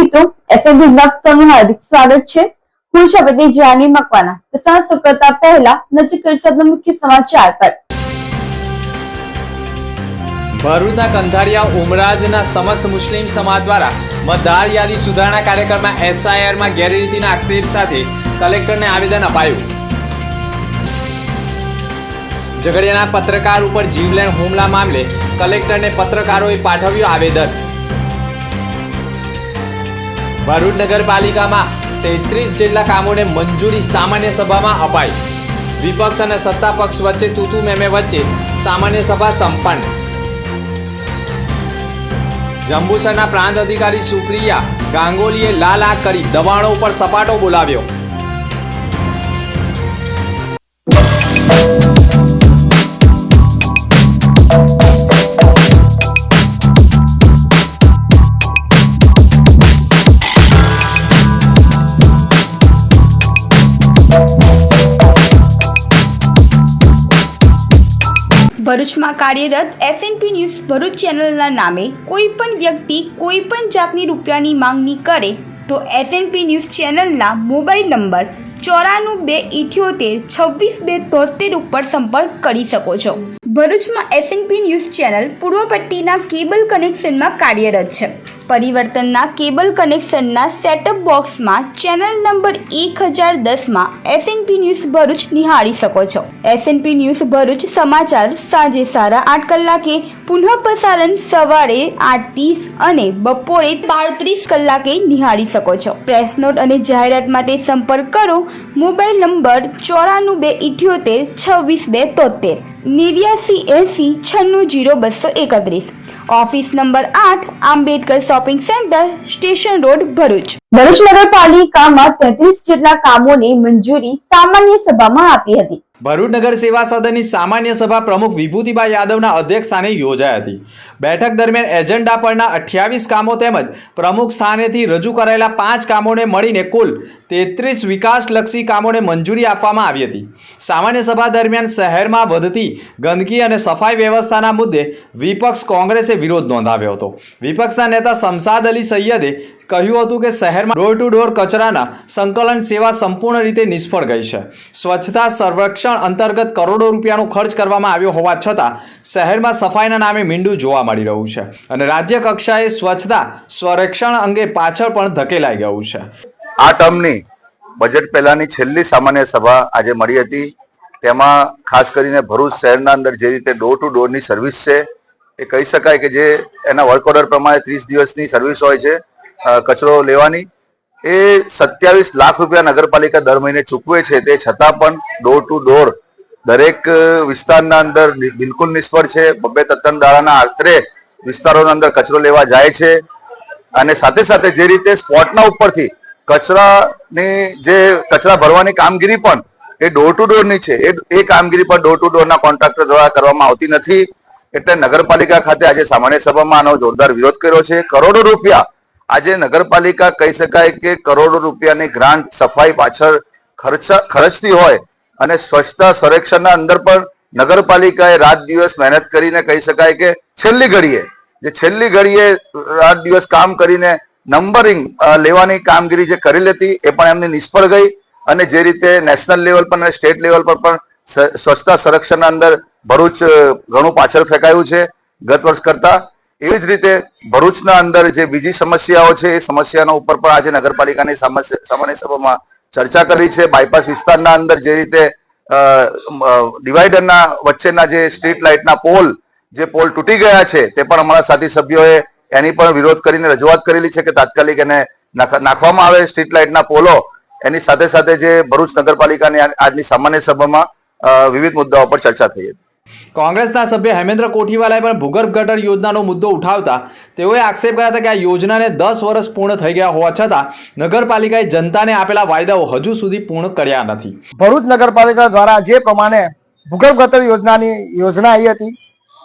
મિત્રો એસએમબી બ્લોગ્સનું હાર્દિક સ્વાગત છે। હું છું આપણી જાની મકવાના। તો સાંજ કરતા પહેલા નજર કરીશું મુખ્ય સમાચાર પર। ભરૂચના કંથારિયા ઉમરાજના સમસ્ત મુસ્લિમ સમાજ દ્વારા મતદાર યાદી સુધારણા કાર્યક્રમમાં એસઆઈઆરમાં ગેરરીતિના આક્ષેપ સાથે કલેક્ટરને આવેદન અપાયું। ઝઘડિયાના પત્રકાર ઉપર જીવલેણ હુમલા મામલે કલેક્ટરને પત્રકારોએ પાઠવ્યું આવેદન। ભરૂચ નગરપાલિકામાં 33 જેટલા કામોને મંજૂરી સામાન્ય સભામાં અપાઈ। વિપક્ષ અને સત્તા પક્ષ વચ્ચે તૂતુ મેમે વચ્ચે સામાન્ય સભા સંપન્ન। જંબુસરના પ્રાંત અધિકારી સુપ્રિયા ગાંગોલીએ લાલ આંખ કરી દબાણો ઉપર સપાટો બોલાવ્યો। ભરૂચમાં કાર્યરત એસએનપી ન્યૂઝ ભરૂચ ચેનલના નામે કોઈપણ વ્યક્તિ કોઈપણ જાતની રૂપિયાની માંગણી કરે તો એસએનપી ન્યૂઝ ચેનલના મોબાઈલ નંબર 9428262373 ઉપર સંપર્ક કરી શકો છો। ભરૂચમાં એસએનપી ન્યૂઝ ચેનલ પૂર્વ પટ્ટીના કેબલ કનેક્શનમાં કાર્યરત છે। પરિવર્તનના કેબલ કનેક્શનના સેટઅપ બોક્સમાં ચેનલ નંબર 1010માં એસએનપી ન્યૂઝ ભરૂચ નિહાળી શકો છો। એસએનપી ન્યૂઝ ભરૂચ સમાચાર સાંજે 8:30 કલાકે, પુનઃ પ્રસારણ સવારે 8:30 અને બપોરે 12:30 કલાકે નિહાળી શકો છો। પ્રેસ નોટ અને જાહેરાત માટે સંપર્ક કરો mobile number 9428262273 8980960231। Office number 8 Ambedkar shopping centre station road Bharuch. Bharuch નગરપાલિકામાં 33 જેટલા કામોને મંજૂરી સામાન્ય સભામાં આપી હતી। ભરૂચ નગર સેવા સદનની સામાન્ય સભા પ્રમુખ વિભૂતિબા યાદવના અધ્યક્ષ સ્થાને યોજાઈ હતી। બેઠક દરમિયાન એજન્ડા પરના 28 કામો તેમજ પ્રમુખ સ્થાનેથી રજૂ કરાયેલા 5 કામોને મળીને કુલ 33 વિકાસલક્ષી કામોને મંજૂરી આપવામાં આવી હતી। સામાન્ય સભા દરમિયાન શહેરમાં વધતી ગંદકી અને સફાઈ વ્યવસ્થાના મુદ્દે વિપક્ષ કોંગ્રેસે વિરોધ નોંધાવ્યો હતો। વિપક્ષના નેતા શમશાદ અલી સૈયદે કહ્યું હતું કે શહેરમાં ડોર ટુ ડોર કચરાના સંકલન સેવા સંપૂર્ણ રીતે નિષ્ફળ ગઈ છે। સ્વચ્છતા સર્વેક્ષણ અંતર્ગત કરોડો રૂપિયાનો ખર્ચ કરવામાં આવ્યો હોવા છતાં શહેરમાં સફાઈના નામે મીંડું જોવા મળી રહ્યું છે અને રાજ્ય કક્ષાએ સ્વચ્છતા સર્વેક્ષણ અંગે પાછળ પણ ધકેલાઈ ગયું છે। આ ટર્મની બજેટ પહેલાની છેલ્લી સામાન્ય સભા આજે મળી હતી। તેમાં ખાસ કરીને ભરૂચ શહેરના અંદર જે રીતે ડોર ટુ ડોરની સર્વિસ છે એ કહી શકાય કે જે એના વર્ક ઓર્ડર પ્રમાણે 30 દિવસની સર્વિસ હોય છે કચરો લેવાની, એ 27 લાખ રૂપિયા નગરપાલિકા દર મહિને ચૂકવે છે। તે છતાં પણ ડોર ટુ ડોર દરેક વિસ્તારના અંદર બિલકુલ નિષ્ફળ છે। 2-3 દાડાના આશરે વિસ્તારોના અંદર કચરો લેવા જાય છે અને સાથે સાથે જે રીતે સ્પોટના ઉપરથી કચરાની જે કચરા ભરવાની કામગીરી પણ એ ડોર ટુ ડોરની છે, એ કામગીરી પણ ડોર ટુ ડોરના કોન્ટ્રાક્ટર દ્વારા કરવામાં આવતી નથી। એટલે નગરપાલિકા ખાતે આજે સામાન્ય સભામાં આનો જોરદાર વિરોધ કર્યો છે। કરોડો રૂપિયા આજે નગરપાલિકા કહી શકાય કે કરોડો રૂપિયાની ગ્રાન્ટ સફાઈ પાછળ ખર્ચતી હોય અને સ્વચ્છતા સર્વેક્ષણના અંદર પણ નગરપાલિકાએ રાત દિવસ મહેનત કરીને કહી શકાય કે છેલ્લી ઘડીએ રાત દિવસ કામ કરીને નંબરિંગ લેવાની કામગીરી જે કરી લેતી એ પણ એમની નિષ્ફળ ગઈ અને જે રીતે નેશનલ લેવલ પર અને સ્ટેટ લેવલ પર પણ સ્વચ્છતા સર્વેક્ષણના અંદર ભરૂચ ઘણું પાછળ ફેંકાયું છે ગત વર્ષ કરતા। એવી જ રીતે ભરૂચના અંદર જે બીજી સમસ્યાઓ છે એ સમસ્યાનો ઉપર પણ આજે નગરપાલિકાની સામાન્ય સભામાં ચર્ચા કરી છે। બાયપાસ વિસ્તારના અંદર જે રીતે ડિવાઈડરના વચ્ચેના જે સ્ટ્રીટ લાઇટના પોલ તૂટી ગયા છે તે પણ અમારા સાથી સભ્યોએ એની પણ વિરોધ કરીને રજૂઆત કરેલી છે કે તાત્કાલિક એને નાખવામાં આવે સ્ટ્રીટ લાઇટના પોલો। એની સાથે સાથે જે ભરૂચ નગરપાલિકાની આજની સામાન્ય સભામાં વિવિધ મુદ્દાઓ પર ચર્ચા થઈ હતી। કોંગ્રેસના સભ્ય હેમેન્દ્ર કોઠીવાલાએ પણ ભૂગર્ભ ગટર યોજનાનો મુદ્દો ઉઠાવતા તેઓએ આક્ષેપ કર્યા હતા કે આ યોજનાને 10 વર્ષ પૂર્ણ થઈ ગયા હોવા છતાં નગરપાલિકાએ જનતાને આપેલા વાયદાઓ હજુ સુધી પૂર્ણ કર્યા નથી। ભરૂચ નગરપાલિકા દ્વારા જે પ્રમાણે ભૂગર્ભ ગટર યોજનાની યોજના આવી હતી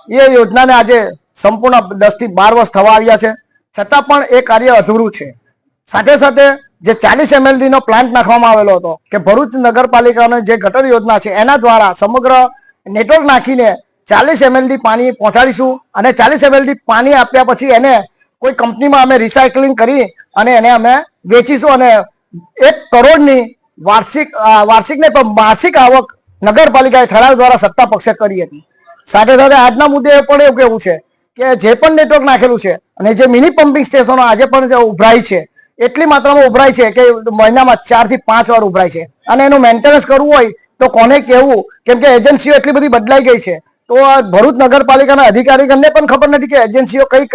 એ યોજનાને આજે સંપૂર્ણ 10 થી 12 વર્ષ થવા આવ્યા છે છતાં પણ એ કાર્ય અધૂરું છે। સાથે સાથે જે 40 MLD નો પ્લાન્ટ નાખવામાં આવેલો હતો કે ભરૂચ નગરપાલિકાની જે ગટર યોજના છે એના દ્વારા સમગ્ર નેટવર્ક નાખીને 40 MLD પાણી પહોંચાડીશું અને 40 MLD પાણી આપ્યા પછી એને કોઈ કંપનીમાં અમે રિસાયકલિંગ કરી અને એને અમે વેચીશું અને 1 કરોડની વાર્ષિક ને પણ માસિક આવક નગરપાલિકાએ ઠરાવ દ્વારા સત્તા પક્ષે કરી હતી. સાથે સાથે આજના મુદ્દે પણ એવું કેવું છે કે જે પણ નેટવર્ક નાખેલું છે અને જે મિની પમ્પિંગ સ્ટેશનો આજે પણ જે ઉભરાય છે એટલી માત્રામાં ઉભરાય છે કે મહિનામાં 4 થી 5 વાર ઉભરાય છે અને એનું મેન્ટેનન્સ કરવું હોય તો કોને કહેવું, કેમ કે એજન્સીઓ એટલી બધી બદલાઈ ગઈ છે. તો ભરૂચ નગરપાલિકાના અધિકારીગણને પણ ખબર નથી કે એજન્સીઓ કઈ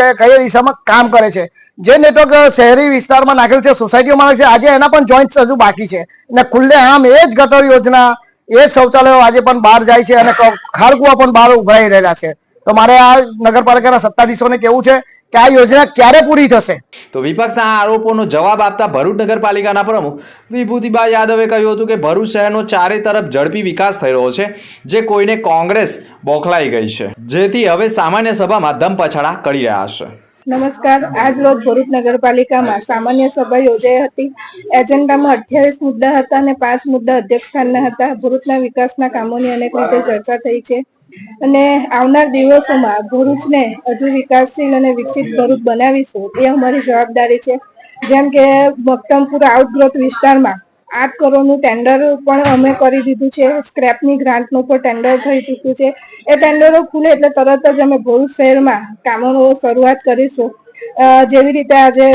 દિશામાં કામ કરે છે. જે નેટવર્ક શહેરી વિસ્તારમાં નાખેલું છે, સોસાયટીઓમાં નાખેલું છે, આજે એના પણ જોઈન્ટ્સ હજુ બાકી છે અને ખુલ્લે આમ એ જ ગટર યોજના, એ જ શૌચાલયો આજે પણ બહાર જાય છે અને ખારકુવા પણ બહાર ઉભરાઈ રહેલા છે. તો મારે આ નગરપાલિકાના સત્તાધીશોને કેવું છે કે આ યોજના ક્યારે પૂરી થશે. તો વિપક્ષના આ આરોપોનો જવાબ આપતા ભરૂચ નગરપાલિકાના પ્રમુખ વિભૂતિબા યાદવે કહ્યું હતું કે ભરૂચ શહેરનો ચારે તરફ ઝડપી વિકાસ થઈ રહ્યો છે, જે કોઈને કોંગ્રેસ બોખલાઈ ગઈ છે, જેથી હવે સામાન્ય સભામાં ધમપછાડા કરી રહ્યા છે. નમસ્કાર. આજ રોજ ભરૂચ નગરપાલિકામાં સામાન્ય સભા યોજાઈ હતી. એજન્ડામાં 28 મુદ્દા હતા અને 5 મુદ્દા અધ્યક્ષસ્થાનના હતા. ભરૂચના વિકાસના કામોની અનેક રીતે ચર્ચા થઈ છે અને આવનાર દિવસોમાં ભરૂચને હજુ વિકાસશીલ અને વિકસિત ભરૂચ બનાવીશું એ અમારી જવાબદારી છે. જેમ કે મક્તમપુર આઉટગ્રોથ વિસ્તારમાં 8 કરોડનું ટેન્ડર પણ અમે કરી દીધું છે. સ્ક્રેપની ગ્રાન્ટનું પણ ટેન્ડર થઈ ચૂક્યું છે. એ ટેન્ડરો ખુલે એટલે તરત જ અમે ભરૂચ શહેરમાં કામોનો શરૂઆત કરીશું. જેવી રીતે આજે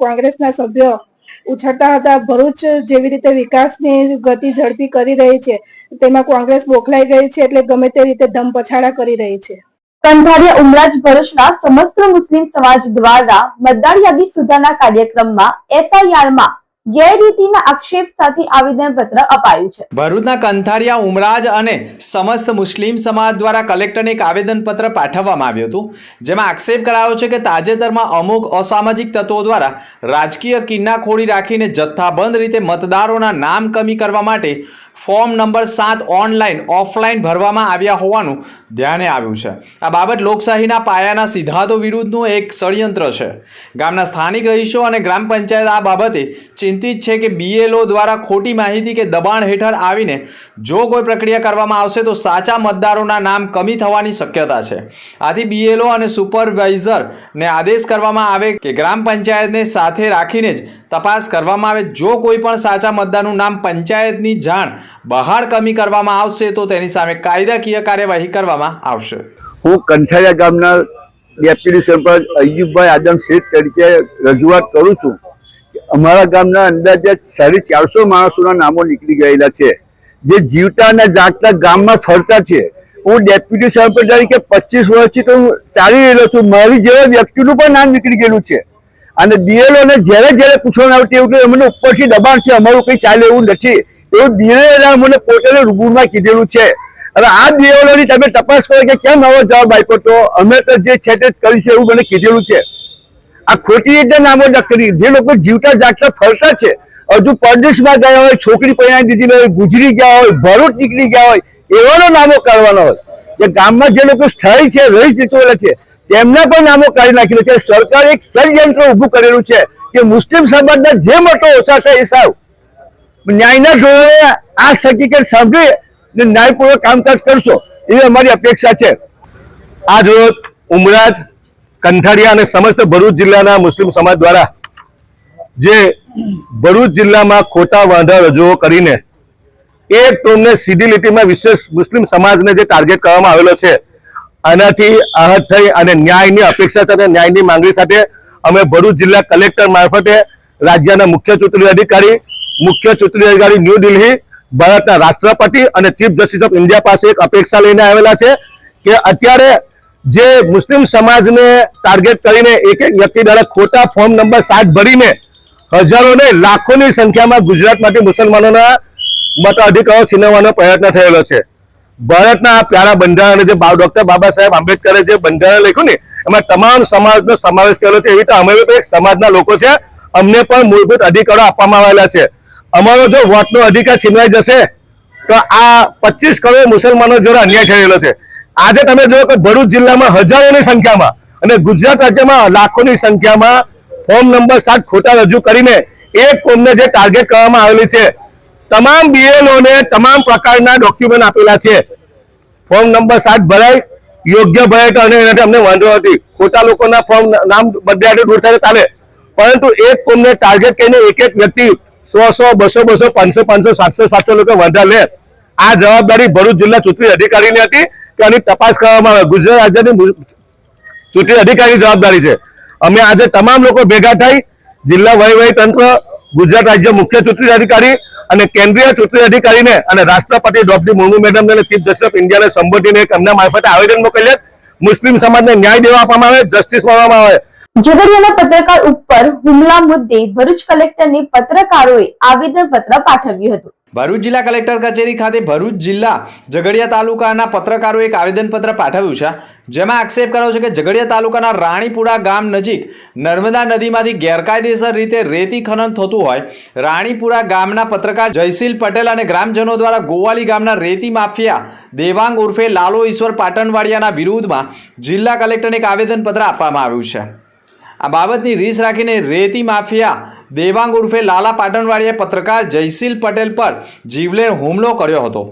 કોંગ્રેસના સભ્યો ઉછળતા હતા, ભરૂચ જેવી રીતે વિકાસની ગતિ ઝડપી કરી રહી છે તેમાં કોંગ્રેસ બોખલાઈ ગઈ છે એટલે ગમે તે રીતે ધમપછાડા કરી રહી છે. કંથારિયા ઉમરાજ ભરૂચના સમસ્ત મુસ્લિમ સમાજ દ્વારા મતદાર યાદી સુધારણા કાર્યક્રમમાં FIRમાં ગેરરીતિના આક્ષેપ સાથે આવેદનપત્ર અપાયું છે. ભરૂચના કંથારિયા ઉમરાજ અને સમસ્ત મુસ્લિમ સમાજ દ્વારા કલેક્ટરને એક આવેદનપત્ર પાઠવવામાં આવ્યું હતું, જેમાં આક્ષેપ કરાયો છે કે તાજેતરમાં અમુક અસામાજિક તત્વો દ્વારા રાજકીય કિન્નાખોરી રાખીને જથ્થાબંધ રીતે મતદારોના નામ કમી કરવા માટે ફોર્મ નંબર 7 ઓનલાઈન ઓફલાઈન ભરવામાં આવ્યા હોવાનું ધ્યાને આવ્યું છે. આ બાબત લોકશાહીના પાયાના સિદ્ધાંતો વિરુદ્ધનું એક ષડયંત્ર છે. ગામના સ્થાનિક રહીશો અને ગ્રામ પંચાયત આ બાબતે ચિંતિત છે કે BLO દ્વારા ખોટી માહિતી કે દબાણ હેઠળ આવીને જો કોઈ પ્રક્રિયા કરવામાં આવશે તો સાચા મતદારોના નામ કમી થવાની શક્યતા છે. આથી BLO અને સુપરવાઇઝરને આદેશ કરવામાં આવે કે ગ્રામ પંચાયતને સાથે રાખીને જ તપાસ કરવામાં આવે. જો કોઈ પણ સાચા મતદારનું નામ પંચાયતની જાણ બહાર કમી કરવામાં આવશે તો તેની સામે કાયદાકીય કાર્યવાહી કરવામાં આવશે. હું કંથારિયા ગામના ડેપ્યુટી સરપંચ અય્યુબભાઈ આદમ શેખ તરીકે રજૂઆત કરું છું કે અમારા ગામના અંદાજે 450 માણસોના નામો નીકળી ગયેલા છે, જે જીવતા અને જાગતા ગામમાં ફરતા છે. હું ડેપ્યુટી સરપંચ તરીકે 25 વર્ષથી તો હું ચાલી રહેલો છું. મારી જેવા વ્યક્તિનું પણ નામ નીકળી ગયેલું છે અને BLO ને જ્યારે પૂછવામાં આવતું એવું કે અમને ઉપરથી દબાણ છે, અમારું કંઈ ચાલે એવું નથી, એવું BLO મને પોતાને રૂબરૂમાં કીધેલું છે. હવે આ BLO ની તમે તપાસ કરો કે કેમ આવો જવાબ આપ્યો, તો અમે તો જે છે તે કરીશું એવું મને કીધેલું છે. આ ખોટી રીતે નામો લખેલી, જે લોકો જીવતા જાગતા ફરતા છે, હજુ પરદેશમાં ગયા હોય, છોકરી પરણાવી દીધી હોય, ગુજરી ગયા હોય, ભરૂચ નીકળી ગયા હોય, એવાનો નામો કાઢવાના હોય. કે ગામમાં જે લોકો સ્થાયી છે, રહી ચૂકેલા છે, તેમના પણ નામો કાઢી નાખેલા છે. સરકારે એક ષડયંત્ર ઊભું કરેલું છે કે મુસ્લિમ સમાજના જે મતો ઓછા થાય એ સાવ ન્યાયના ધોરણે આ હકીકત સાંભળી ને ન્યાયપૂર્વક કામકાજ કરશો એવી અમારી અપેક્ષા છે. આજ રોજ ઉમરાજ, કંથારિયા અને સમસ્ત ભરૂચ જિલ્લાના મુસ્લિમ સમાજ દ્વારા જે ભરૂચ જિલ્લામાં ખોટા વાંધા રજૂ કરીને એક ટોમને સીધી લીટીમાં વિશેષ મુસ્લિમ સમાજને જે ટાર્ગેટ કરવામાં આવેલો છે, આનાથી આહત થઈ અને ન્યાયની અપેક્ષા સાથે, ન્યાયની માંગણી સાથે અમે ભરૂચ જિલ્લા કલેક્ટર મારફતે રાજ્યના મુખ્ય ચૂંટણી અધિકારી ન્યૂ દિલ્હી, ભારતના રાષ્ટ્રપતિ અને ચીફ જસ્ટિસ ઓફ ઇન્ડિયા પાસે એક અપેક્ષા લઈને આવેલા છે કે અત્યારે જે મુસ્લિમ સમાજને ટાર્ગેટ કરીને એક વ્યક્તિ દ્વારા ખોટા ફોર્મ નંબર 7 ભરીને હજારો ને લાખોની સંખ્યામાં ગુજરાતમાંથી મુસલમાનોના મતાધિકારો છીનવવાનો પ્રયત્ન થયેલો છે. ભારતના આ પ્યારા બંધારણ જે ડોક્ટર બાબા સાહેબ આંબેડકરે જે બંધારણ લખ્યું ને એમાં તમામ સમાજનો સમાવેશ કરેલો છે. એવી રીતે અમે તો એક સમાજના લોકો છે, અમને પણ મૂળભૂત અધિકારો આપવામાં આવેલા છે. અમારો જો વોટનો અધિકાર છીનવાઈ જશે તો આ 25 કરોડ મુસલમાનો જોડે અન્યાય થયેલો છે. આજે તમે જો કે ભરૂચ જિલ્લામાં હજારોની સંખ્યામાં અને ગુજરાત રાજ્યમાં લાખોની સંખ્યામાં ફોર્મ નંબર 7 ખોટા રજૂ કરીને એક કોમને જે ટાર્ગેટ કરવામાં આવેલી છે, તમામ BLO ને તમામ પ્રકારના ડોક્યુમેન્ટ આપેલા છે. ફોર્મ નંબર 7 ભરાય, યોગ્ય ભરાય તો અને એનાથી અમને વાંધો નથી. ખોટા લોકોના ફોર્મ નામ બદલે દૂર થાય ચાલે, પરંતુ એક કોમને ટાર્ગેટ કરીને એક વ્યક્તિ 100, 200, 500, 700 લોકો વાંધા લે, આ જવાબદારી ભરૂચ જિલ્લા ચૂંટણી અધિકારીની હતી કે આની તપાસ કરવામાં આવે. ગુજરાત રાજ્યની ચૂંટણી અધિકારીની જવાબદારી છે. અમે આજે તમામ લોકો ભેગા થઈ જિલ્લા વહીવટી તંત્ર, ગુજરાત રાજ્ય મુખ્ય ચૂંટણી અધિકારી અને કેન્દ્રીય ચૂંટણી અધિકારીને અને રાષ્ટ્રપતિ દ્રૌપદી મુર્મુ મેડમને અને ચીફ જસ્ટિસ ઓફ ઇન્ડિયાને સંબોધીને એક એમના મારફતે આવેદન મોકલીએ. મુસ્લિમ સમાજને ન્યાય દેવા આપવામાં આવે, જસ્ટિસ મળવામાં આવે. ઝઘડિયાના પત્રકાર ઉપર હુમલા મુદ્દે ભરૂચ કલેક્ટરને પત્રકારોએ આવેદનપત્ર પાઠવ્યું હતું. ભરૂચ જિલ્લા કલેક્ટર કચેરી ખાતે ભરૂચ જિલ્લા ઝઘડિયા તાલુકાના પત્રકારોએ એક આવેદનપત્ર પાઠવ્યું છે, જેમાં આક્ષેપ કર્યો છે કે ઝઘડિયા તાલુકાના રાણીપુરા ગામ નજીક નર્મદા નદીમાંથી ગેરકાયદેસર રીતે રેતી ખનન થતું હોય. રાણીપુરા ગામના પત્રકાર જયશીલ પટેલ અને ગ્રામજનો દ્વારા ગોવાલી ગામના રેતી માફિયા દેવાંગ ઉર્ફે લાલો ઈશ્વર પાટણવાડિયાના વિરુદ્ધમાં જિલ્લા કલેક્ટરને એક આવેદનપત્ર આપવામાં આવ્યું છે. આ બાબતની રીસ રાખીને રેતી માફિયા દેવાંગ ઉર્ફે લાલા પાટણવાડિયાએ પત્રકાર જયશીલ પટેલ પર જીવલેણ હુમલો કર્યો હતો.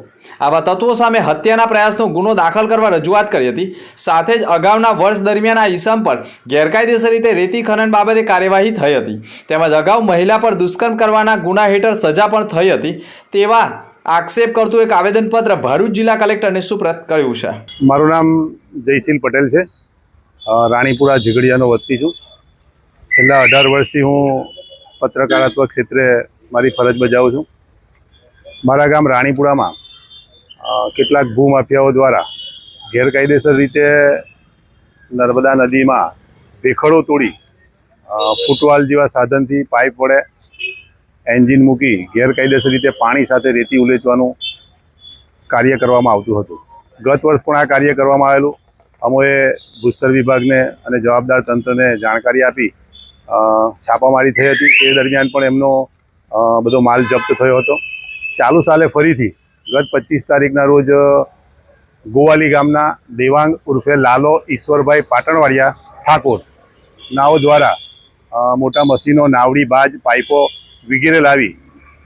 આવા તત્વો સામે હત્યાના પ્રયાસનો ગુનો દાખલ કરવા રજૂઆત કરી હતી. સાથે જ અગાઉના વર્ષ દરમિયાન આ ઈસમ પર ગેરકાયદેસર રીતે રેતી ખનન બાબતે કાર્યવાહી થઈ હતી. તેમજ અગાઉ મહિલા પર દુષ્કર્મ કરવાના ગુના હેઠળ સજા પણ થઈ હતી. તેવા આક્ષેપ કરતું એક આવેદનપત્ર ભરૂચ જિલ્લા કલેક્ટરને સુપ્રત કર્યું છે. મારું નામ જયશીલ પટેલ છે. રાણીપુરા ઝઘડિયાનો વતની છું. છેલ્લા 18 વર્ષથી હું પત્રકારત્વ ક્ષેત્રે મારી ફરજ બજાવું છું. મારા ગામ રાણીપુરામાં કેટલાક ભૂમાફિયાઓ દ્વારા ગેરકાયદેસર રીતે નર્મદા નદીમાં ભેખડો તોડી ફૂટવાલ જેવા સાધનથી પાઇપ વડે એન્જિન મૂકી ગેરકાયદેસર રીતે પાણી સાથે રેતી ઉલેચવાનું કાર્ય કરવામાં આવતું હતું. ગત વર્ષ પણ આ કાર્ય કરવામાં આવેલું. અમોએ ભૂસ્તર વિભાગને અને જવાબદાર તંત્રને જાણકારી આપી છાપામારી થઈ હતી. એ દરમિયાન પણ એમનો બધો માલ જપ્ત થયો હતો. ચાલુ સાલે ફરીથી ગત 25 તારીખના રોજ ગોવાલી ગામના દેવાંગ ઉર્ફે લાલો ઈશ્વરભાઈ પાટણવાડિયા ઠાકોર નાઓ દ્વારા મોટા મશીનો, નાવડી, બાજ, પાઇપો વગેરે લાવી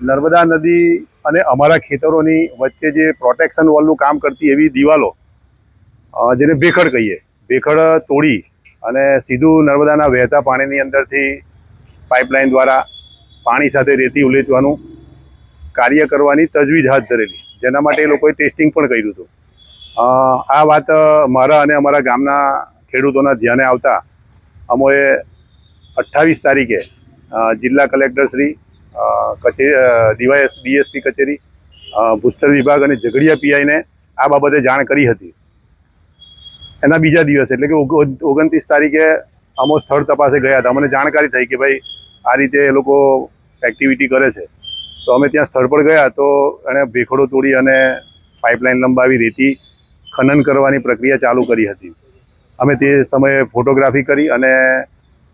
નર્મદા નદી અને અમારા ખેતરોની વચ્ચે જે પ્રોટેક્શન વોલનું કામ કરતી એવી દિવાલો, જેને ભેખડ કહીએ, ભેખડ તોડી અને સીધું નર્મદાના વહેતા પાણીની અંદરથી પાઇપલાઇન દ્વારા પાણી સાથે રેતી ઉલેચવાનું કાર્ય કરવાની તજવીજ હાથ ધરેલી, જેના માટે એ લોકોએ ટેસ્ટિંગ પણ કર્યું હતું. આ વાત મારા અને અમારા ગામના ખેડૂતોના ધ્યાને આવતા અમોએ 28 તારીખે જિલ્લા કલેક્ટર શ્રી ડીએસપી કચેરી, ભૂસ્તર વિભાગ અને ઝઘડિયા પીઆઈને આ બાબતે જાણ કરી હતી. એના બીજા દિવસે એટલે કે 29 તારીખે અમો સ્થળ તપાસે ગયા હતા. અમને જાણકારી થઈ કે ભાઈ આ રીતે એ લોકો એક્ટિવિટી કરે છે. તો અમે ત્યાં સ્થળ પર ગયા તો એણે ભેખડો તોડી અને પાઇપલાઇન લંબાવી રેતી ખનન કરવાની પ્રક્રિયા ચાલુ કરી હતી. અમે તે સમયે ફોટોગ્રાફી કરી અને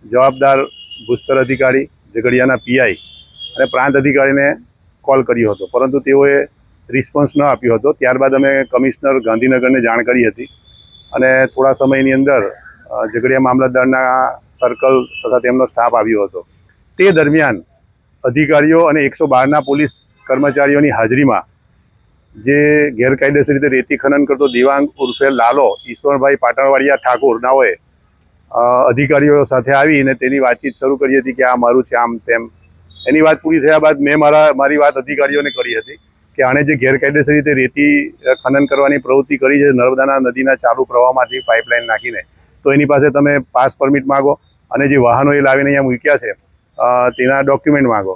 જવાબદાર ભૂસ્તર અધિકારી, ઝઘડિયાના પીઆઈ અને પ્રાંત અધિકારીને કોલ કર્યો હતો, પરંતુ તેઓએ રિસ્પોન્સ ન આપ્યો હતો. ત્યારબાદ અમે કમિશનર ગાંધીનગરને જાણ કરી હતી અને થોડા સમયની અંદર ઝઘડિયા મામલતદારના સર્કલ તથા તેમનો સ્ટાફ આવ્યો હતો. તે દરમિયાન અધિકારીઓ અને 112ના પોલીસ કર્મચારીઓની હાજરીમાં જે ગેરકાયદેસર રીતે રેતી ખનન કરતો દેવાંગ ઉર્ફે લાલો ઈશ્વરભાઈ પાટણવાડિયા ઠાકોર નાઓએ અધિકારીઓ સાથે આવીને તેની વાતચીત શરૂ કરી હતી કે આ મારું છે, આમ તેમ. એની વાત પૂરી થયા બાદ મેં મારી વાત અધિકારીઓને કરી હતી કે આણે જે ગેરકાયદેસર રીતે રેતી ખનન કરવાની પ્રવૃત્તિ કરી છે નર્મદાના નદીના ચાલુ પ્રવાહમાંથી પાઇપલાઇન નાખીને, તો એની પાસે તમે પાસ પરમિટ માગો અને જે વાહનો એ લાવીને અહીંયા મૂક્યા છે તેના ડોક્યુમેન્ટ માગો.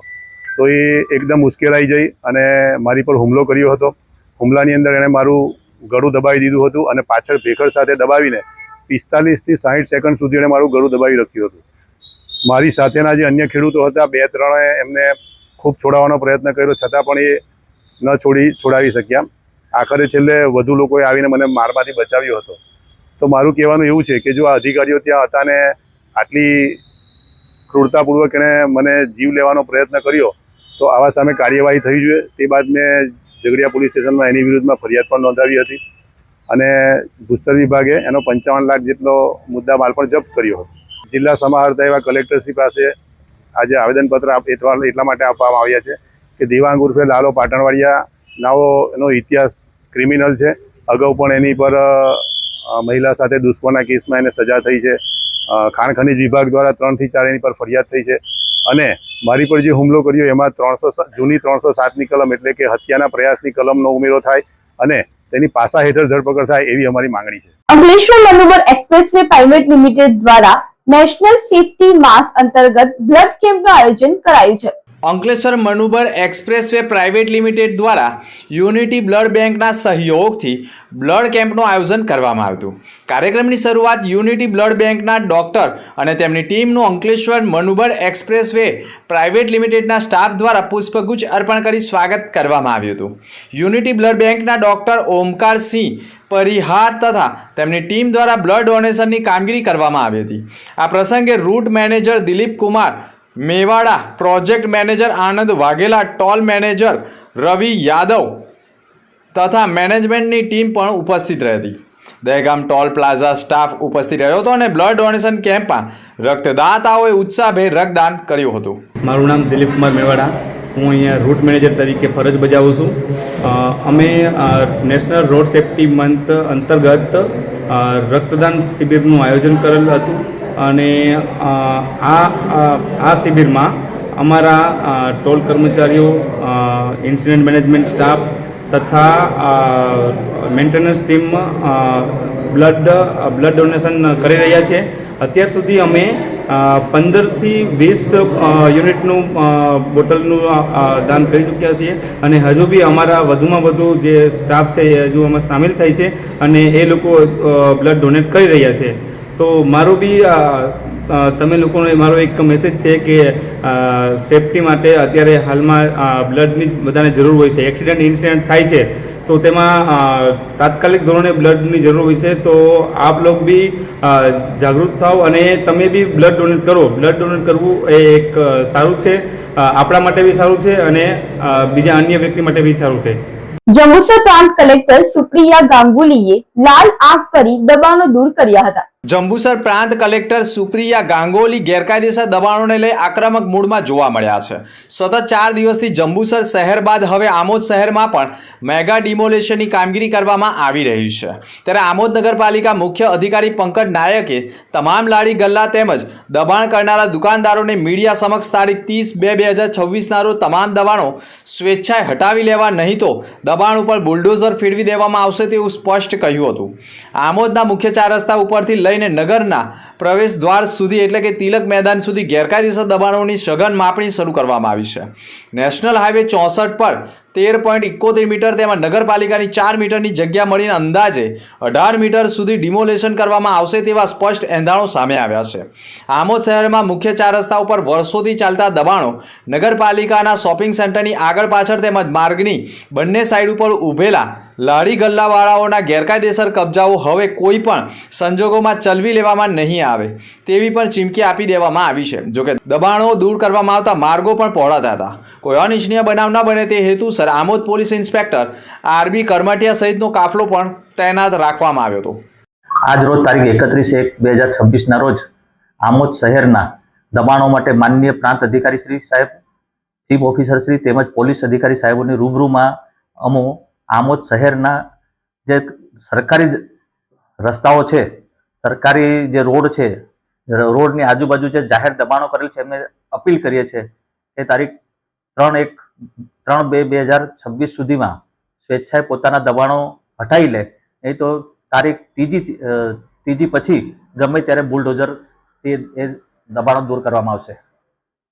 તો એ એકદમ મુશ્કેલાઈ જઈ અને મારી પર હુમલો કર્યો હતો. હુમલાની અંદર એણે મારું ગળું દબાવી દીધું હતું અને પાછળ ભેખડ સાથે દબાવીને 45 થી 60 સેકન્ડ સુધી એણે મારું ગળું દબાવી રાખ્યું હતું. મારી સાથેના જે અન્ય ખેડૂતો હતા 2-3એ એમને ખૂબ છોડાવવાનો પ્રયત્ન કર્યો, છતાં પણ એ ન છોડાવી શક્યા. આખરે છેલ્લે વધુ લોકોએ આવીને મને મારમાંથી બચાવ્યો હતો. તો મારું કહેવાનું એવું છે કે જો આ અધિકારીઓ ત્યાં હતા ને આટલી ક્રૂરતાપૂર્વક એણે મને જીવ લેવાનો પ્રયત્ન કર્યો તો આવા સામે કાર્યવાહી થવી જોઈએ. તે બાદ મેં ઝઘડિયા પોલીસ સ્ટેશનમાં એની વિરુદ્ધમાં ફરિયાદ પણ નોંધાવી હતી અને ભૂસ્તર વિભાગે એનો 55 લાખ જેટલો મુદ્દા માલ પણ જપ્ત કર્યો હતો. જિલ્લા સમાહર્તા એવા કલેક્ટરશ્રી પાસે આજે આવેદનપત્ર એટલા માટે આપવામાં આવ્યા છે કે દેવાંગ ઉર્ફે લાલો પાટણવાડિયા નાઓ એનો ઇતિહાસ ક્રિમિનલ છે. અગાઉ પણ એની પર મહિલા સાથે દુષ્કર્મના કેસમાં એને સજા થઈ છે. ખાણ ખનીજ વિભાગ દ્વારા 3 થી 4 એની પર ફરિયાદ થઈ છે અને મારી પર જે હુમલો કર્યો એમાં જૂની 307ની કલમ એટલે કે હત્યાના પ્રયાસની કલમનો ઉમેરો થાય અને તેની પાસા હેઠળ ધરપકડ થાય એવી અમારી માંગણી છે. Ankleshwar Manubar expressway private limited દ્વારા નેશનલ સેફટી માસ અંતર્ગત બ્લડ કેમ્પનું આયોજન કરાયું છે. Ankleshwar Manubar expressway private limited દ્વારા યુનિટી બ્લડ બેંકના સહયોગથી બ્લડ કેમ્પનું આયોજન કરવામાં આવ્યું હતું. કાર્યક્રમની શરૂઆત યુનિટી બ્લડ બેંકના ડોક્ટર અને તેમની ટીમનું અંકલેશ્વર મનુબર એક્સપ્રેસવે પ્રાઇવેટ લિમિટેડના સ્ટાફ દ્વારા પુષ્પગુચ્છ અર્પણ કરી સ્વાગત કરવામાં આવ્યું હતું. યુનિટી બ્લડ બેંકના ડોક્ટર ઓમકારસિંહ પરિહાર તથા તેમની ટીમ દ્વારા બ્લડ ડોનેશનની કામગીરી કરવામાં આવી હતી. આ પ્રસંગે route manager Dilip Kumar Mewada, project manager Anand Vaghela, toll manager Ravi Yadav તથા મેનેજમેન્ટની ટીમ પણ ઉપસ્થિત રહી હતી. દહેગામ ટોલ પ્લાઝા સ્ટાફ ઉપસ્થિત રહ્યો હતો અને બ્લડ ડોનેશન કેમ્પમાં રક્તદાતાઓએ ઉત્સાહભેર રક્તદાન કર્યું હતું. મારું નામ દિલીપ કુમાર મેવાડા, હું અહીંયા રૂટ મેનેજર તરીકે ફરજ બજાવું છું. અમે નેશનલ રોડ સેફટી મંથ અંતર્ગત રક્તદાન શિબિરનું આયોજન કરેલ હતું અને આ શિબિરમાં અમારા ટોલ કર્મચારીઓ, ઇન્સિડન્ટ મેનેજમેન્ટ સ્ટાફ તથા મેન્ટેનન્સ ટીમ બ્લડ ડોનેશન કરી રહ્યા છે. અત્યાર સુધી અમે 15 થી 20 યુનિટનું બોટલનું દાન કરી ચૂક્યા છીએ અને હજુ બી અમારા વધુમાં વધુ જે સ્ટાફ છે એ હજુ અમે સામેલ થાય છે અને એ લોકો બ્લડ ડોનેટ કરી રહ્યા છે. તો મારું બી તમે લોકોને મારો એક મેસેજ છે કે સેફટી માટે અત્યારે હાલમાં બ્લડની બધાને જરૂર હોય છે. એક્સિડન્ટ ઇન્સિડન્ટ થાય છે તો તેમાં તાત્કાલિક ધોરણે બ્લડની જરૂર હોય છે. તો આપ લોગ બી જાગૃત થાઓ અને તમે બી બ્લડ ડોનેટ કરો. બ્લડ ડોનેટ કરવું એ એક સારું છે, આપણા માટે બી સારું છે અને બીજા અન્ય વ્યક્તિ માટે બી સારું છે. જંબુસર પ્રાંત કલેક્ટર સુપ્રિયા ગાંગુલીએ લાલ આંખ કરી દબાણો દૂર કર્યા હતા. જંબુસર પ્રાંત કલેક્ટર સુપ્રિયા ગાંગોલી ગેરકાયદેસર દબાણોને લઈ આક્રમક મૂડમાં જોવા મળ્યા છે. સતત 4 દિવસથી જંબુસર શહેર બાદ હવે આમોદ શહેરમાં પણ મેગા ડિમોલેશનની કામગીરી કરવામાં આવી રહી છે. ત્યારે આમોદ નગરપાલિકા મુખ્ય અધિકારી પંકજ નાયકે તમામ લારી ગલ્લા તેમજ દબાણ કરનારા દુકાનદારોને મીડિયા સમક્ષ તારીખ 30/2/2026ના રોજ તમામ દબાણો સ્વેચ્છાએ હટાવી લેવા, નહીં તો દબાણ ઉપર બુલડોઝર ફેરવી દેવામાં આવશે તેવું સ્પષ્ટ કહ્યું હતું. આમોદના મુખ્ય 4 રસ્તા ઉપરથી લઈને નગરના પ્રવેશ દ્વાર સુધી એટલે કે તિલક મેદાન સુધી ગેરકાયદેસર દબાણોની સઘન માપણી શરૂ કરવામાં આવી છે. નેશનલ હાઈવે 64 પર 13.71 મીટર તેમાં નગરપાલિકાની 4 મીટરની જગ્યા મળીને અંદાજે 18 મીટર સુધી ડિમોલેશન કરવામાં આવશે તેવા સ્પષ્ટ એંધાણો સામે આવ્યા છે. આમોદ શહેરમાં મુખ્ય 4 રસ્તા ઉપર વર્ષોથી ચાલતા દબાણો નગરપાલિકાના શોપિંગ સેન્ટરની આગળ પાછળ તેમજ માર્ગની બંને સાઈડ ઉપર ઊભેલા લારી ગલ્લાવાળાઓના ગેરકાયદેસર કબજાઓ હવે કોઈ પણ સંજોગોમાં ચલવી લેવામાં નહીં આવે તેવી પણ ચીમકી આપી દેવામાં આવી છે. જોકે દબાણો દૂર કરવામાં આવતા માર્ગો પણ પહોળાતા હતા. કોઈ અનિચ્છનીય બનાવ ન બને તે હેતુસર Amod police inspector RB Karmatiya સહિતનો કાફલો પણ તૈનાત રાખવામાં આવ્યો હતો. આજ રોજ તારીખ 31/1/2026ના રોજ આમોદ શહેરના દબાણો માટે માનનીય પ્રાંત અધિકારી શ્રી સાહેબ, ચીફ ઓફિસર શ્રી તેમજ પોલીસ અધિકારી સાહેબોની રૂબરૂમાં અમો આમોદ શહેરના જે સરકારી રસ્તાઓ છે, સરકારી જે રોડ છે, રોડની આજુબાજુ જે જાહેર દબાણો કરેલ છે એમને અપીલ કરીએ છીએ એ તારીખ 3/2/2026 સુધીમાં સ્વેચ્છાએ પોતાના દબાણો હટાવી લે, નહીં તો તારીખ ત્રીજી પછી ગમે ત્યારે બુલડોઝર એ દબાણો દૂર કરવામાં આવશે.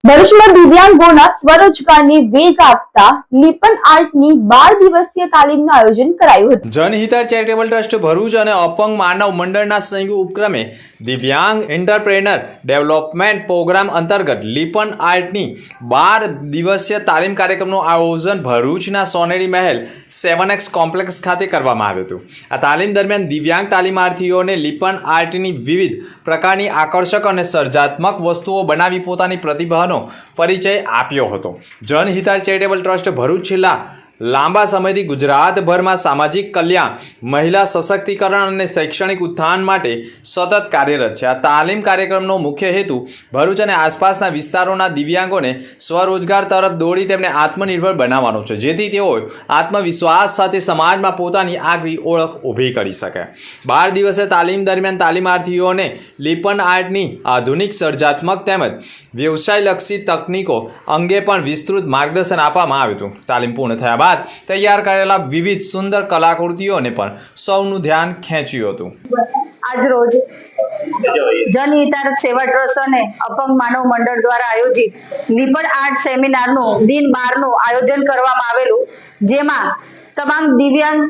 ભરૂચમાં દિવ્યાંગોના સ્વરોજગારને વેગ આપતા લીપન આર્ટની 12 દિવસીય તાલીમનું આયોજન કરાયું હતું. જનહિતા ચેરિટેબલ ટ્રસ્ટ ભરૂચ અને અપંગ માનવ મંડળના સંયુક્ત ઉપક્રમે દિવ્યાંગ એન્ટરપ્રેનર ડેવલપમેન્ટ પ્રોગ્રામ અંતર્ગત લીપન આર્ટની 12 દિવસીય તાલીમ કાર્યક્રમનું આયોજન ભરૂચના સોનેરી મહેલ 7X કોમ્પ્લેક્સ ખાતે કરવામાં આવ્યું હતું. આ તાલીમ દરમિયાન દિવ્યાંગ તાલીમાર્થીઓને લીપન આર્ટની વિવિધ પ્રકારની આકર્ષક અને સર્જનાત્મક વસ્તુઓ બનાવી પોતાની પ્રતિભાનો પરિચય આપ્યો હતો. જનહિતા ચેરિટેબલ ટ્રસ્ટ ભરૂચ છેલ્લા લાંબા સમયથી ગુજરાતભરમાં સામાજિક કલ્યાણ, મહિલા સશક્તિકરણ અને શૈક્ષણિક ઉત્થાન માટે સતત કાર્યરત છે. આ તાલીમ કાર્યક્રમનો મુખ્ય હેતુ ભરૂચ અને આસપાસના વિસ્તારોના દિવ્યાંગોને સ્વરોજગાર તરફ દોડી તેમને આત્મનિર્ભર બનાવવાનો છે, જેથી તેઓ આત્મવિશ્વાસ સાથે સમાજમાં પોતાની આગવી ઓળખ ઊભી કરી શકે. 12 દિવસીય તાલીમ દરમિયાન તાલીમાર્થીઓને લીપન આર્ટની આધુનિક, સર્જનાત્મક તેમજ વ્યવસાયલક્ષી તકનીકો અંગે પણ વિસ્તૃત માર્ગદર્શન આપવામાં આવ્યું હતું. તાલીમ પૂર્ણ થયા બાદ તૈયાર કરેલા વિવિધ સુંદર કલાકૃતિઓને પણ સૌનું ધ્યાન ખેંચ્યું હતું. આજરોજ જનહિતાર્થ સેવા ટ્રસ્ટ અને અપંગ માનવ મંડળ દ્વારા આયોજિત લીપણ આર્ટ સેમિનારનું દિન 12 નું આયોજન કરવામાં આવેલું, જેમાં તમામ દિવ્યાંગ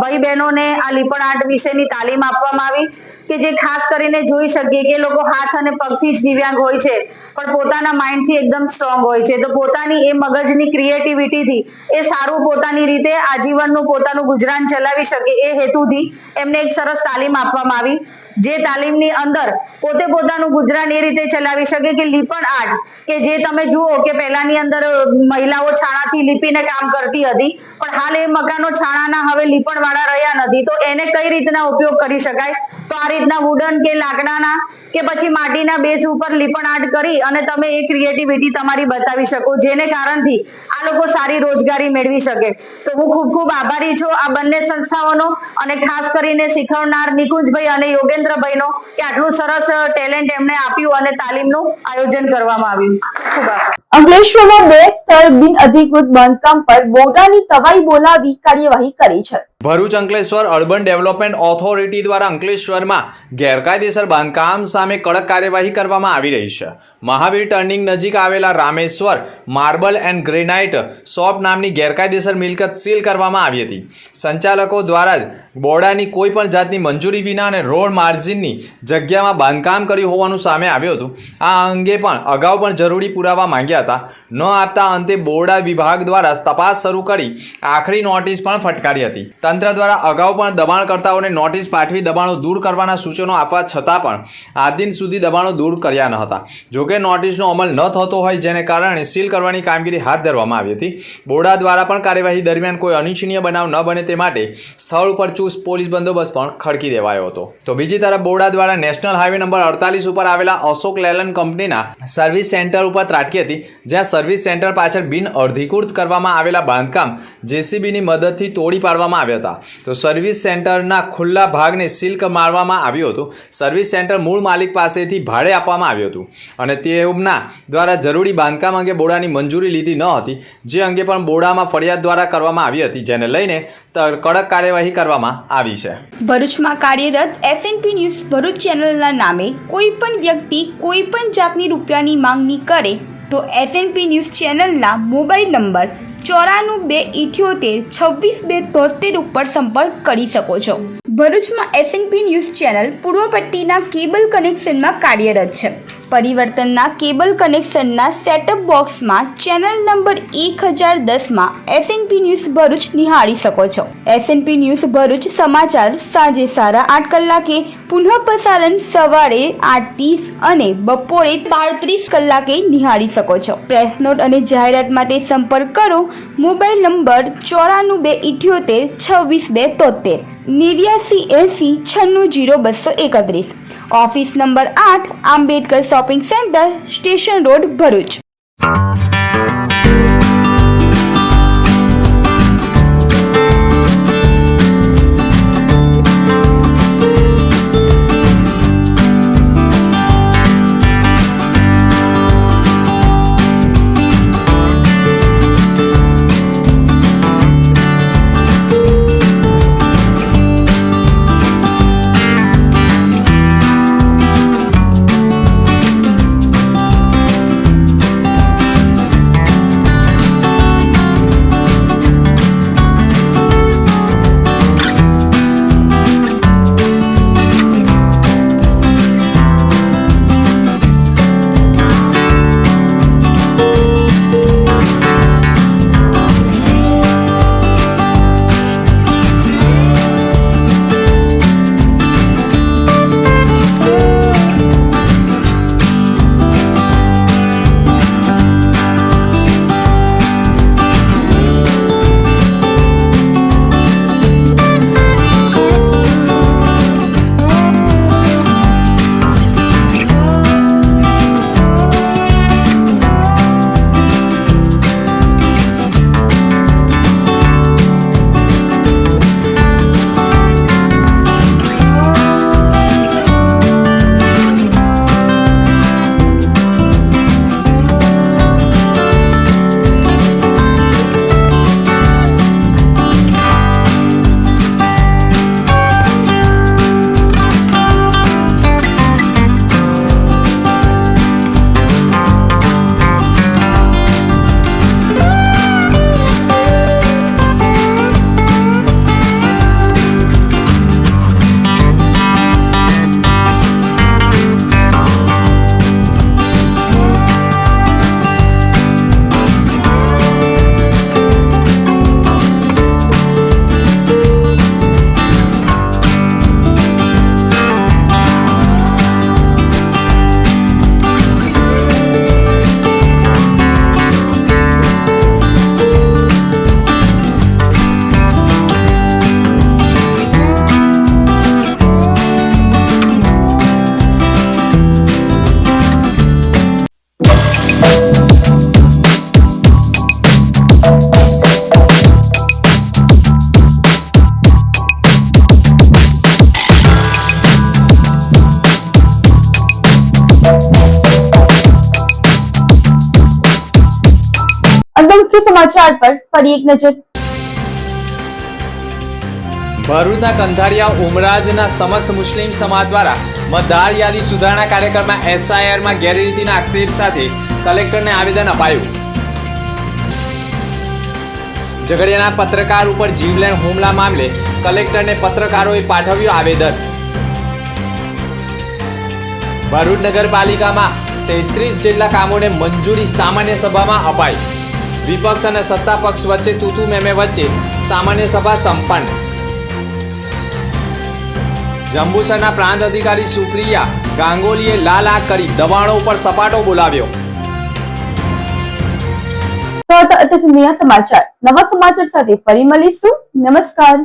ભાઈ બહેનોને આ લીપણ આર્ટ વિશેની તાલીમ આપવામાં આવી કે જે ખાસ કરીને જોઈ શકીએ કે લોકો હાથ અને પગથી જ દિવ્યાંગ હોય છે પણ પોતાના માઇન્ડથી એકદમ સ્ટ્રોંગ હોય છે, તો પોતાની એ મગજની ક્રિએટિવિટીથી એ સારું પોતાની રીતે આજીવનનું પોતાનું ગુજરાન ચલાવી શકે એ હેતુથી એમને એક સરસ તાલીમ આપવામાં આવી, જે તાલીમની અંદર પોતે પોતાનું ગુજરાન એ રીતે ચલાવી શકે કે લીપણ આર્ટ કે જે તમે જુઓ કે પહેલાની અંદર મહિલાઓ છાણાથી લીપીને કામ કરતી હતી, પણ હાલ એ મકાનો છાણાના હવે લીપણ વાળા રહ્યા નથી, તો એને કઈ રીતના ઉપયોગ કરી શકાય, તો આ રીતના વુડન કે લાકડાના કે પછી માટીના બેઝ ઉપર લીપણ આર્ટ કરી અને તમે એ ક્રિએટિવિટી તમારી બતાવી શકો, જેને કારણથી આ લોકો સારી રોજગારી મેળવી શકે. તો હું ખૂબ ખૂબ આભારી છું આ બંને સંસ્થાઓનો અને ખાસ કરીને શીખવનાર નિકુંજભાઈ અને યોગેન્દ્રભાઈનો કે આટલું સરસ ટેલેન્ટ એમને આપ્યું અને તાલીમનું આયોજન કરવામાં આવ્યું. ખૂબ આભાર. અંકલેશ્વરમાં 2 સ્થળ બિન અધિકૃત બાંધકામ પર બોર્ડાની તવાઈ બોલાવી કાર્યવાહી કરી છે. Bharuch Ankleshwar urban development authority દ્વારા અંકલેશ્વરમાં ગેરકાયદેસર બાંધકામ સામે કડક કાર્યવાહી કરવામાં આવી રહી છે. મહાવીર ટર્નિંગ નજીક આવેલા Rameshwar marble and granite shop નામની ગેરકાયદેસર મિલકત સીલ કરવામાં આવી હતી. સંચાલકો દ્વારા જ બોર્ડાની કોઈ પણ જાતની મંજૂરી વિના અને રોડ માર્જિનની જગ્યામાં બાંધકામ કર્યું હોવાનું સામે આવ્યું હતું. આ અંગે પણ અગાઉ પણ જરૂરી પુરાવા માંગ્યા હતા, ન આપતા અંતે બોર્ડા વિભાગ દ્વારા તપાસ શરૂ કરી આખરી નોટિસ પણ ફટકારી હતી. તંત્ર દ્વારા અગાઉ પણ દબાણકર્તાઓને નોટિસ પાઠવી દબાણો દૂર કરવાના સૂચનો આપવા છતાં પણ આજ દિન સુધી દબાણો દૂર કર્યા ન હતા. જોકે નોટિસનો અમલ ન થતો હોય જેને કારણે સીલ કરવાની કામગીરી હાથ ધરવામાં આવી હતી. બોર્ડા દ્વારા પણ કાર્યવાહી દરમિયાન કોઈ અનિચ્છનીય બનાવ ન બને તે માટે સ્થળ ઉપર ચુસ્ત પોલીસ બંદોબસ્ત પણ ખડકી દેવાયો હતો. તો બીજી તરફ બોર્ડા દ્વારા નેશનલ હાઈવે નંબર 48 ઉપર આવેલા અશોક લેલન કંપનીના સર્વિસ સેન્ટર ઉપર ત્રાટકી હતી, જ્યાં સર્વિસ સેન્ટર પાછળ બિન અધિકૃત કરવામાં આવેલા બાંધકામ જેસીબીની મદદથી તોડી પાડવામાં આવ્યા હતા. તો સર્વિસ સેન્ટરના ખુલ્લા ભાગને સીલ મારવામાં આવ્યું હતું. સર્વિસ સેન્ટર મૂળ માલિક પાસેથી ભાડે આપવામાં આવ્યું હતું અને તેમના દ્વારા જરૂરી બાંધકામ અંગે બોર્ડાની મંજૂરી લીધી ન હતી, જે અંગે પણ બોર્ડામાં ફરિયાદ દ્વારા કરવામાં આવી હતી, જેને લઈને કડક કાર્યવાહી કરવામાં આવી છે. ભરૂચમાં કાર્યરત એસએનપી ન્યૂઝ ભરૂચ ચેનલના નામે કોઈ પણ વ્યક્તિ કોઈ પણ જાતની રૂપિયાની માંગણી કરે તો એસએનપી ન્યૂઝ ચેનલના મોબાઈલ નંબર 9428762273 ઉપર સંપર્ક કરી શકો છો. ભરૂચમાં એસએનપી ન્યૂઝ ચેનલ પૂર્વ પટ્ટીના કેબલ કનેક્શનમાં કાર્યરત છે. પરિવર્તનના કેબલ કનેક્શનના સેટઅપ બોક્સમાં ચેનલ નંબર 1010માં એસએનપી ન્યૂઝ ભરૂચ નિહાળી શકો છો. એસએનપી ન્યૂઝ ભરૂચ સમાચાર સાંજે 8:30 કલાકે, પુનઃ પ્રસારણ સવારે 8:30 અને બપોરે 12:30 કલાકે નિહાળી શકો છો. પ્રેસ નોટ અને જાહેરાત માટે સંપર્ક કરો mobile number 9428762273 8980960231. Office number 8 Ambedkar shopping centre, station road, Bharuch. સમાચાર પર ફરી એક નજર. ભરૂચના કંથારિયા ઉમરાજના સમસ્ત મુસ્લિમ સમાજ દ્વારા મતદાર યાદી સુધારણા કાર્યક્રમમાં એસઆઈઆરમાં ગેરરીતિના આક્ષેપ સાથે કલેક્ટરને આવેદન અપાયું. ઝઘડિયાના પત્રકાર ઉપર જીવલેણ હુમલા મામલે કલેક્ટરને પત્રકારોએ પાઠવ્યું આવેદન. ભરૂચ નગરપાલિકામાં 33 જેટલા કામોને મંજૂરી સામાન્ય સભામાં અપાઈ. વિપક્ષ અને સત્તા પક્ષ વચ્ચે તૂતુ મેમે વચ્ચે સામાન્ય સભા સંપન્ન. જંબુસરના પ્રાંત અધિકારી સુપ્રિયા ગાંગોલીએ લાલ આંખ કરી દબાણો ઉપર સપાટો બોલાવ્યો. તો અત્યાર સુધીના સમાચાર. નવા સમાચાર સાથે ફરી મળીશું. નમસ્કાર.